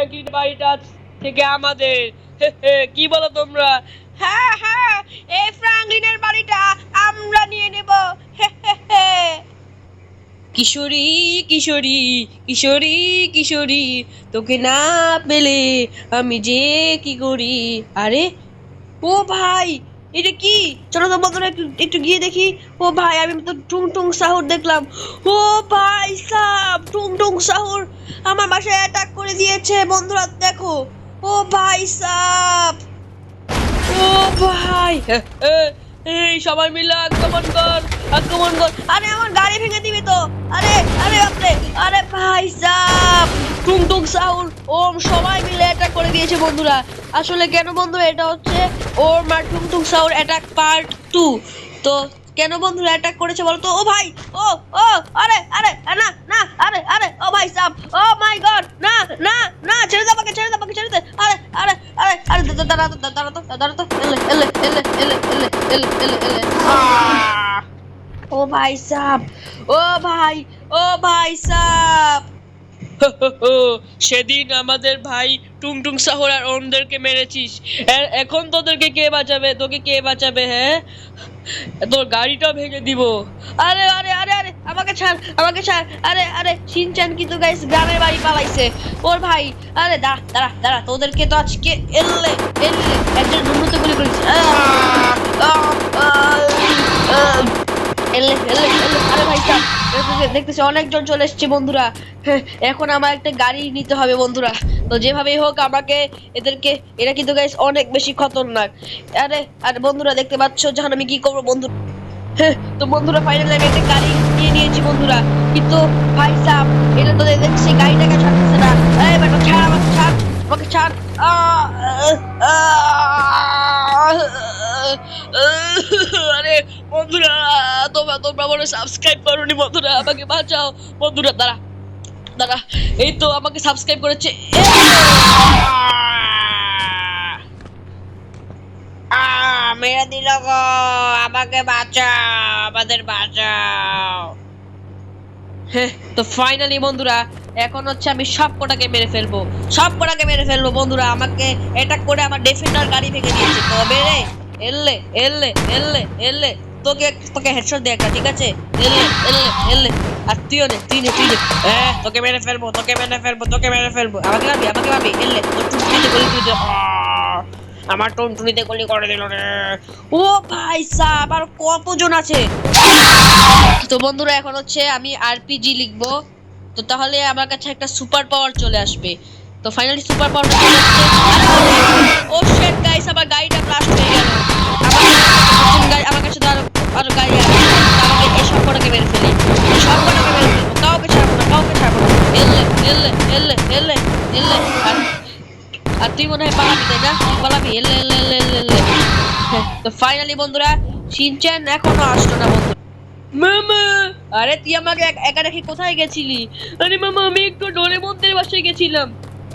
Franklin বাড়িটা থেকে আমাদের। কি বলো তোমরা? হ্যাঁ হ্যাঁ, এই ফ্র্যাঙ্কলিনের বাড়িটা আমরা নিয়ে নেব। কিশোরী কিশোরী কিশোরী কিশোরী, তোকে না পেলে আমি যে কি করি। আরে ও ভাই, এটা কি? চলো তো বন্ধুরা একটু একটু গিয়ে দেখি। ও ভাই, আমি তো টুং টুং সাহুর দেখলাম। ও ভাই সাব, টুং টুং সাহুর আমার বাসায় অ্যাটাক করে দিয়েছে বন্ধুরা, দেখো। ও ভাই সাব, ও ভাই, এই সবাই মিলে আক্রমণ কর, আক্রমণ কর। আরে আমার গাড়ি ভেঙে দিবি তো। আরে আরে বাপরে, আরে ভাই সাব, টুং টুং সাউল ওম সবাই মিলে অ্যাটাক করে দিয়েছে বন্ধুরা। আসলে কেন বন্ধুরা, এটা হচ্ছে ওর মা টুং টুং সাউল অ্যাটাক পার্ট 2। তো কেন বন্ধুরা অ্যাটাক করেছে বলতো? ও ভাই, ও ও আরে আরে না না, আরে আরে ও ভাই সাব, ও মাই গড, না না না, ছেড়ে দে আমাকে, ছেড়ে দে আমাকে, ছেড়ে দে। আরে আরে আরে আরে, দাঁড়া তো, দাঁড়া তো, দাঁড়া তো। এলে এলে এলে এলে এলে এলে এলে এলে। ও ভাই সাব, ও ভাই, ও ভাই সাব। সেদিন আমাদের ভাই টুংটুং সাহর আর ওমদেরকে মেরেছিস, এখন তোদেরকে কে বাঁচাবে? তোকে কে বাঁচাবে? হ্যাঁ, তোর গাড়িটা ভেঙে দিব। আরে আরে আরে আরে, আমাকে ছাড়, আমাকে ছাড়। আরে আরে, শিনচান কিন্তু গাইস গ্রামের বাড়ি পালাইছে ওর ভাই। আরে দাঁড়া দাঁড়া দাঁড়া, তোদেরকে তো আজকে এলে এলে একজন দুর্মূর্ত গুলি করেছে। এলে এলে এলে, আরে ভাই সাব, দেখতেছি অনেকজন চলে এসছে বন্ধুরা। এখন আমার একটা গাড়ি নিতে হবে বন্ধুরা। তো যেভাবেই হোক আমাকে এদেরকে, এরা কিন্তু গাইস অনেক বেশি খতরনাক। আরে আরে বন্ধুরা, দেখতে পাচ্ছ যখন আমি কি করবো বন্ধু। তো বন্ধুরা ফাইনালি আমি একটা গাড়ি নিয়ে নিয়েছি বন্ধুরা, কিন্তু ভাই সাব এটা তো দেখছি গাড়িটাকে ছাড়তেছে না। এই বেটা ছাড়, আমাকে ছাড়, আমাকে ছাড়। আরে বন্ধুরা, তোমরা তোমরা বলে সাবস্ক্রাইব করোনি বন্ধুরা, আমাকে বাঁচাও বন্ধুরা। দাঁড়া দাঁড়া, এই তো আমাকে সাবস্ক্রাইব করেছে। মেরে দিল গো, আমাকে বাঁচাও, আমাদের বাঁচাও। তো ফাইনালি বন্ধুরা, এখন হচ্ছে আমি সব কটাকে মেরে ফেলবো, সব কটাকে মেরে ফেলবো বন্ধুরা। আমাকে অ্যাটাক করে আমার ডিফেন্ডার গাড়ি ভেঙে দিয়েছে। তবে রে এলে এলে এলে এলে, তোকে তোকে হেডশট দে একটা, ঠিক আছে? এলে এলে এলে, আর তুইও নে, তুই নে, তুই নে। হ্যাঁ, তোকে মেরে ফেলবো, তোকে মেরে ফেলবো, তোকে মেরে ফেলবো। আমাকে মারবি, আমাকে মারবি। এলে তোর টুনটুনিতে গলি করে দিল, আমার টুনটুনিতে গলি করে দিল রে। ও ভাই সাব, আর কতজন আছে? তো বন্ধুরা এখন হচ্ছে আমি আরপিজি লিখবো, তো তাহলে আমার কাছে একটা সুপার পাওয়ার চলে আসবে। তো ফাইনালি সুপার পাওয়ারটা চলে আসছে। ও শিট গাইস, আমার গাড়িটা ব্লাস্ট হয়ে গেল। আমার কাছে তো আরো গাড়ি আছে। আমাকে এই সবকটাকে মেরে ফেলি, সবকটাকে মেরে ফেলবো, কাউকে ছাড়বো না, কাউকে ছাড়বো না। এলে এলে এলে এলে এলে, আর তুই মনে হয় পালাবি, তাই না? তুই পালাবি, এলে এলে এলে এলে এলে। তো ফাইনালি বন্ধুরা, শিনচান এখনো আসলো না বন্ধু। মামা, আরে তুই আমাকে একা রেখে কোথায় গেছিলি? আরে মামা, আমি একটু ডোরেমনদের বাসায় গেছিলাম।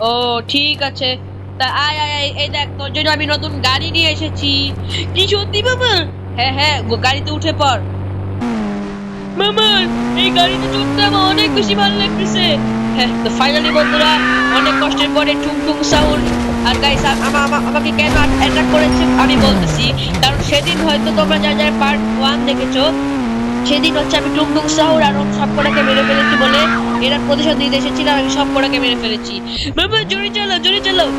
ও ঠিক আছে, তা আয় আয় আয়, এই দেখ তোর জন্য আমি নতুন গাড়ি নিয়ে এসেছি। কি সত্যি মামা? হ্যাঁ হ্যাঁ, গাড়িতে উঠে পড়। মামা, এই গাড়িতে চড়তে আমার অনেক বেশি ভালো লাগতেছে। হ্যাঁ, তো ফাইনালি বন্ধুরা, অনেক কষ্টের পরে টুং টুং সাউন্ড আর গাইস আমাকে কেন অ্যাটাক করেছে আমি বলতেছি। কারণ সেদিন হয়তো তোমরা যারা যারা পার্ট 1 দেখেছো, সেদিন হচ্ছে আমি টুংটুং সাহুর আর সব কটাকে মেরে ফেলেছি বলে এরা প্রতিশোধ নিতে এসেছিল, আমি সব কটাকে মেরে ফেলেছি। বাবা জোরে চালাও, জোরে চালাও।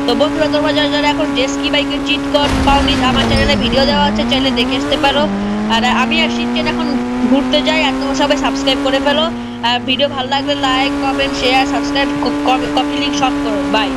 তো বন্ধুরা, তোমরা যারা যারা এখন ডেস্কি বাইকের চিট কোড পাওনি, আমার চ্যানেলে ভিডিও দেওয়া আছে, চাইলে দেখে আসতে পারো। আর আমি আর শিনচান এখন ঘুরতে যাই, আর তোমরা সবাই সাবস্ক্রাইব করে ফেলো। আর ভিডিও ভালো লাগলে like, comment, share, subscribe, copy link সব করো। বাই।